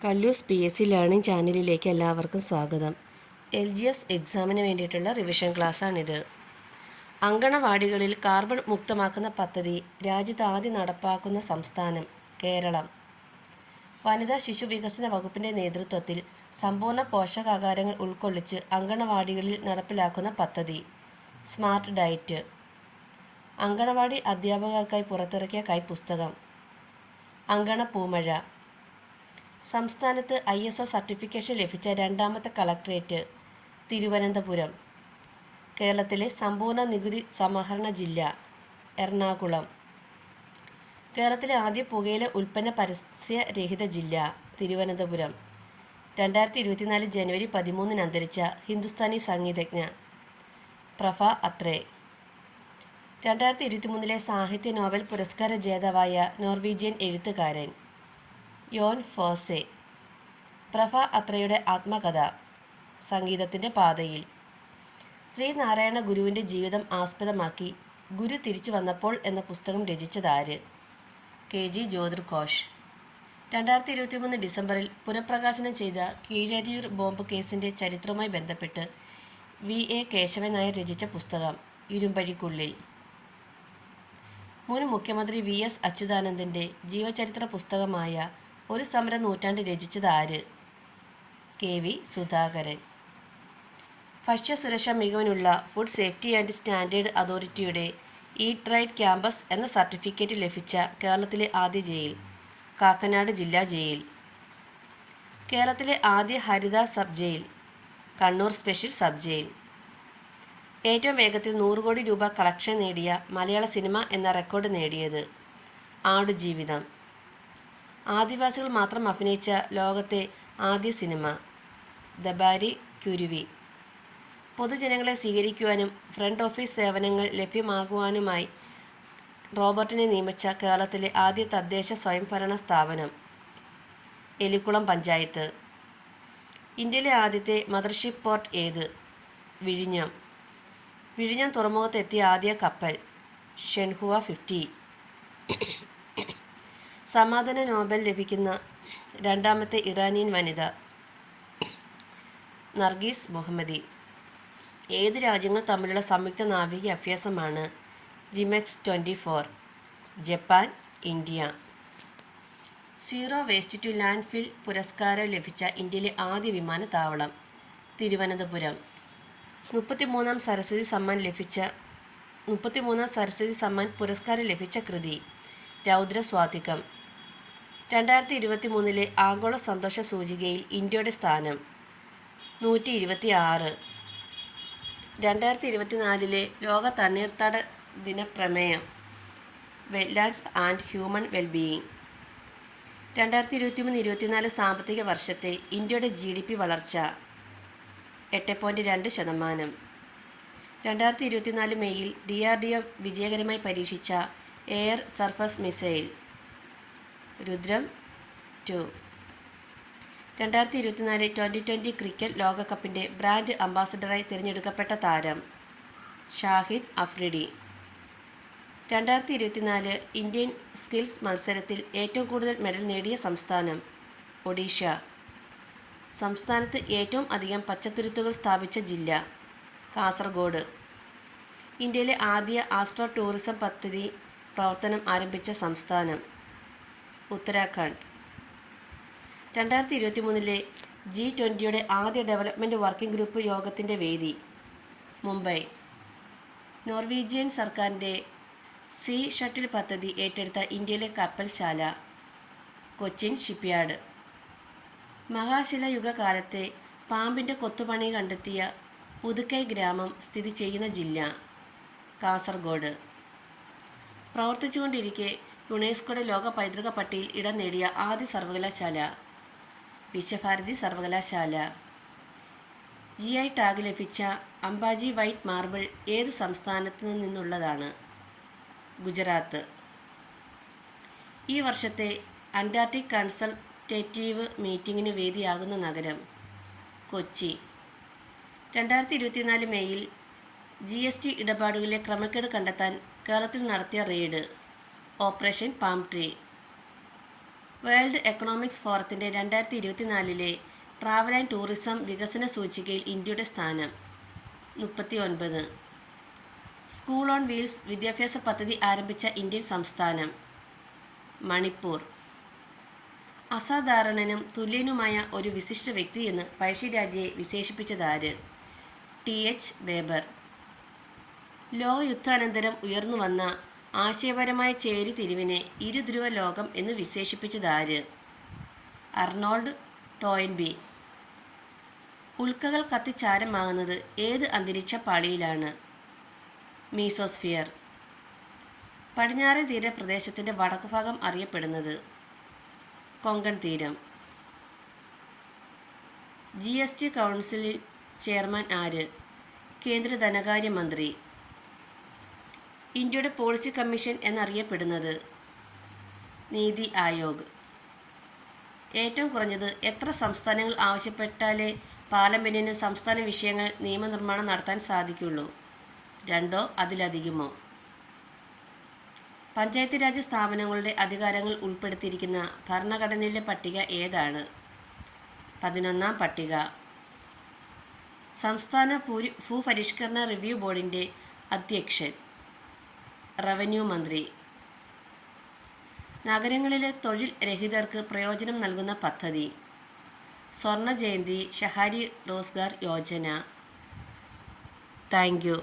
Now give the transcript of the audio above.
കല്ലൂസ് PSC learning ചാനലിലേക്ക് എല്ലാവർക്കും സ്വാഗതം. LGS എക്സാമിന് വേണ്ടിയിട്ടുള്ള റിവിഷൻ ക്ലാസ്സാണിത്. അങ്കണവാടികളിൽ കാർബൺ മുക്തമാക്കുന്ന പദ്ധതി രാജ്യത്ത് ആദ്യം നടപ്പാക്കുന്ന സംസ്ഥാനം കേരളം. വനിതാ ശിശു വികസന വകുപ്പിൻ്റെ നേതൃത്വത്തിൽ സമ്പൂർണ്ണ പോഷകാഹാരങ്ങൾ ഉൾക്കൊള്ളിച്ച് അങ്കണവാടികളിൽ നടപ്പിലാക്കുന്ന പദ്ധതി സ്മാർട്ട് ഡയറ്റ്. അങ്കണവാടി അധ്യാപകർക്കായി പുറത്തിറക്കിയ കൈപ്പുസ്തകം അങ്കണ പൂമഴ. സംസ്ഥാനത്ത് ISO സർട്ടിഫിക്കേഷൻ ലഭിച്ച രണ്ടാമത്തെ കളക്ടറേറ്റ് തിരുവനന്തപുരം. കേരളത്തിലെ സമ്പൂർണ്ണ നികുതി സമാഹരണ ജില്ല എറണാകുളം. കേരളത്തിലെ ആദ്യ പുകയില ഉൽപ്പന്ന പരസ്യരഹിത ജില്ല തിരുവനന്തപുരം. 2024 ജനുവരി 13 അന്തരിച്ച ഹിന്ദുസ്ഥാനി സംഗീതജ്ഞ പ്രഭ അത്രേ. 2023 സാഹിത്യ നോബൽ പുരസ്കാര ജേതാവായ നോർവീജിയൻ എഴുത്തുകാരൻ യോൻ ഫോസെ. പ്രഭ അത്രയുടെ ആത്മകഥ സംഗീതത്തിൻ്റെ പാതയിൽ. ശ്രീനാരായണ ഗുരുവിൻ്റെ ജീവിതം ആസ്പദമാക്കി ഗുരു തിരിച്ചു വന്നപ്പോൾ എന്ന പുസ്തകം രചിച്ചതാര്? KG ജ്യോതിർഘോഷ്. 2023 ഡിസംബറിൽ പുനഃപ്രകാശനം ചെയ്ത കീഴരിയൂർ ബോംബ് കേസിൻ്റെ ചരിത്രവുമായി ബന്ധപ്പെട്ട് VA കേശവൻ നായർ രചിച്ച പുസ്തകം ഇരുമ്പഴിക്കുള്ളിൽ. മുൻ മുഖ്യമന്ത്രി VS അച്യുതാനന്ദൻ്റെ ജീവചരിത്ര പുസ്തകമായ ഒരു സമര നൂറ്റാണ്ട് രചിച്ചത് ആര്? KV സുധാകരൻ. ഭക്ഷ്യസുരക്ഷാ മികവിനുള്ള ഫുഡ് സേഫ്റ്റി ആൻഡ് സ്റ്റാൻഡേർഡ് അതോറിറ്റിയുടെ ഈറ്റ് റൈറ്റ് ക്യാമ്പസ് എന്ന സർട്ടിഫിക്കറ്റ് ലഭിച്ച കേരളത്തിലെ ആദ്യ ജയിൽ കാക്കനാട് ജില്ലാ ജയിൽ. കേരളത്തിലെ ആദ്യ ഹരിത sub jail Kannur special sub jail. ഏറ്റവും വേഗത്തിൽ 100 കോടി രൂപ കളക്ഷൻ നേടിയ മലയാള സിനിമ എന്ന റെക്കോർഡ് നേടിയത് ആടുജീവിതം. ആദിവാസികൾ മാത്രം അഭിനയിച്ച ലോകത്തെ ആദ്യ സിനിമ ദബാരി കുരുവി. പൊതുജനങ്ങളെ സ്വീകരിക്കുവാനും ഫ്രണ്ട് ഓഫീസ് സേവനങ്ങൾ ലഭ്യമാകുവാനുമായി റോബോട്ടിനെ നിയമിച്ച കേരളത്തിലെ ആദ്യ തദ്ദേശ സ്വയംഭരണ സ്ഥാപനം എലിക്കുളം പഞ്ചായത്ത്. ഇന്ത്യയിലെ ആദ്യത്തെ മദർഷിപ്പ് പോർട്ട് ഏത്? വിഴിഞ്ഞം. വിഴിഞ്ഞം തുറമുഖത്തെത്തിയ ആദ്യ കപ്പൽ ഷെൻഹുവ 50. സമാധാന നോബൽ ലഭിക്കുന്ന രണ്ടാമത്തെ ഇറാനിയൻ വനിത നർഗീസ് മുഹമ്മദി. ഏത് രാജ്യങ്ങൾ തമ്മിലുള്ള സംയുക്ത നാവിക അഭ്യാസമാണ് JIMEX 24? Japan, India. Zero waste to landfill പുരസ്കാരം ലഭിച്ച ഇന്ത്യയിലെ ആദ്യ വിമാനത്താവളം തിരുവനന്തപുരം. 33ാം സരസ്വതി സമ്മാൻ പുരസ്കാരം ലഭിച്ച കൃതി രൗദ്രസ്വാതികം. 2023 ആഗോള സന്തോഷ സൂചികയിൽ ഇന്ത്യയുടെ സ്ഥാനം 126. 2024 ലോക തണ്ണീർത്തട ദിന പ്രമേയം വെറ്റ്ലാൻഡ്സ് ആൻഡ് ഹ്യൂമൻ വെൽബീയിങ്. 2023-24 സാമ്പത്തിക വർഷത്തെ ഇന്ത്യയുടെ GDP വളർച്ച 8.2%. 2024 മെയ്യിൽ DRDO വിജയകരമായി പരീക്ഷിച്ച air surface missile Rudram 2. 2024 2020 cricket ലോകകപ്പിൻ്റെ ബ്രാൻഡ് അംബാസഡറായി തിരഞ്ഞെടുക്കപ്പെട്ട താരം ഷാഹിദ് അഫ്രിഡി. 2024 ഇന്ത്യൻ സ്കിൽസ് മത്സരത്തിൽ ഏറ്റവും കൂടുതൽ മെഡൽ നേടിയ സംസ്ഥാനം ഒഡീഷ. സംസ്ഥാനത്ത് ഏറ്റവും അധികം പച്ചത്തുരുത്തുകൾ സ്ഥാപിച്ച ജില്ല കാസർഗോഡ്. ഇന്ത്യയിലെ ആദ്യ ആസ്ട്രോ ടൂറിസം പദ്ധതി പ്രവർത്തനം ആരംഭിച്ച സംസ്ഥാനം ഉത്തരാഖണ്ഡ്. 2023 G20 ആദ്യ ഡെവലപ്മെൻറ്റ് വർക്കിംഗ് ഗ്രൂപ്പ് യോഗത്തിൻ്റെ വേദി മുംബൈ. നോർവീജിയൻ സർക്കാരിൻ്റെ സീ ഷട്ടിൽ പദ്ധതി ഏറ്റെടുത്ത ഇന്ത്യയിലെ കപ്പൽശാല കൊച്ചിൻ ഷിപ്പ്യാർഡ്. മഹാശിലായുഗ കാലത്തെ പാമ്പിൻ്റെ കൊത്തുപണി കണ്ടെത്തിയ പുതുക്കൈ ഗ്രാമം സ്ഥിതി ചെയ്യുന്ന ജില്ല കാസർഗോഡ്. പ്രവർത്തിച്ചുകൊണ്ടിരിക്കെ യുനെസ്കോയുടെ ലോക പൈതൃക പട്ടികയിൽ ഇടം നേടിയ ആദ്യ സർവകലാശാല വിശ്വഭാരതി സർവകലാശാല. GI ടാഗ് ലഭിച്ച അംബാജി വൈറ്റ് മാർബിൾ ഏത് സംസ്ഥാനത്ത് നിന്നുള്ളതാണ്? ഗുജറാത്ത്. ഈ വർഷത്തെ അന്റാർട്ടിക് കൺസൾട്ടേറ്റീവ് മീറ്റിംഗിന് വേദിയാകുന്ന നഗരം കൊച്ചി. 2024 മെയ്യിൽ GST ഇടപാടുകളിലെ ക്രമക്കേട് കണ്ടെത്താൻ കേരളത്തിൽ നടത്തിയ raid operation palm tree. World economics ഫോറത്തിൻ്റെ 2024 ട്രാവൽ ആൻഡ് ടൂറിസം വികസന സൂചികയിൽ ഇന്ത്യയുടെ സ്ഥാനം 39. സ്കൂൾ ഓൺ വീൽസ് വിദ്യാഭ്യാസ പദ്ധതി ആരംഭിച്ച ഇന്ത്യൻ സംസ്ഥാനം മണിപ്പൂർ. അസാധാരണനും തുല്യനുമായ ഒരു വിശിഷ്ട വ്യക്തിയെന്ന് പഴശ്ശിരാജയെ വിശേഷിപ്പിച്ചതാര്? TH വേബർ. ലോകയുദ്ധാനന്തരം ഉയർന്നുവന്ന ആശയപരമായ ചേരിതിരിവിനെ ഇരുധ്രുവ ലോകം എന്ന് വിശേഷിപ്പിച്ചതാര്? അർണോൾഡ് ടോയിൻബി. ഉൽക്കകൾ കത്തിച്ചാരമാകുന്നത് ഏത് അന്തരീക്ഷ പാളിയിലാണ്? മീസോസ്ഫിയർ. പടിഞ്ഞാറേ തീരപ്രദേശത്തിൻ്റെ വടക്കുഭാഗം അറിയപ്പെടുന്നത്? കൊങ്കൺ തീരം. GST കൗൺസിൽ ചെയർമാൻ ആര്? കേന്ദ്ര ധനകാര്യമന്ത്രി. ഇന്ത്യയുടെ പോളിസി കമ്മീഷൻ എന്നറിയപ്പെടുന്നത്? നീതി ആയോഗ്. ഏറ്റവും കുറഞ്ഞത് എത്ര സംസ്ഥാനങ്ങൾ ആവശ്യപ്പെട്ടാലേ പാർലമെൻറ്റിന് സംസ്ഥാന വിഷയങ്ങൾ നിയമനിർമ്മാണം നടത്താൻ സാധിക്കുള്ളൂ? 2 അതിലധികമോ? പഞ്ചായത്ത് രാജ് സ്ഥാപനങ്ങളുടെ അധികാരങ്ങൾ ഉൾപ്പെടുത്തിയിരിക്കുന്ന ഭരണഘടനയിലെ പട്ടിക ഏതാണ്? 11ാം പട്ടിക. സംസ്ഥാന ഭൂപരിഷ്കരണ റിവ്യൂ ബോർഡിൻ്റെ അധ്യക്ഷൻ? റവന്യൂ മന്ത്രി. നഗരങ്ങളിലെ തൊഴിൽ രഹിതർക്ക് പ്രയോജനം നൽകുന്ന പദ്ധതി? സ്വർണ്ണ ജയന്തി ഷഹാരി റോസ്ഗാർ യോജന. Thank U.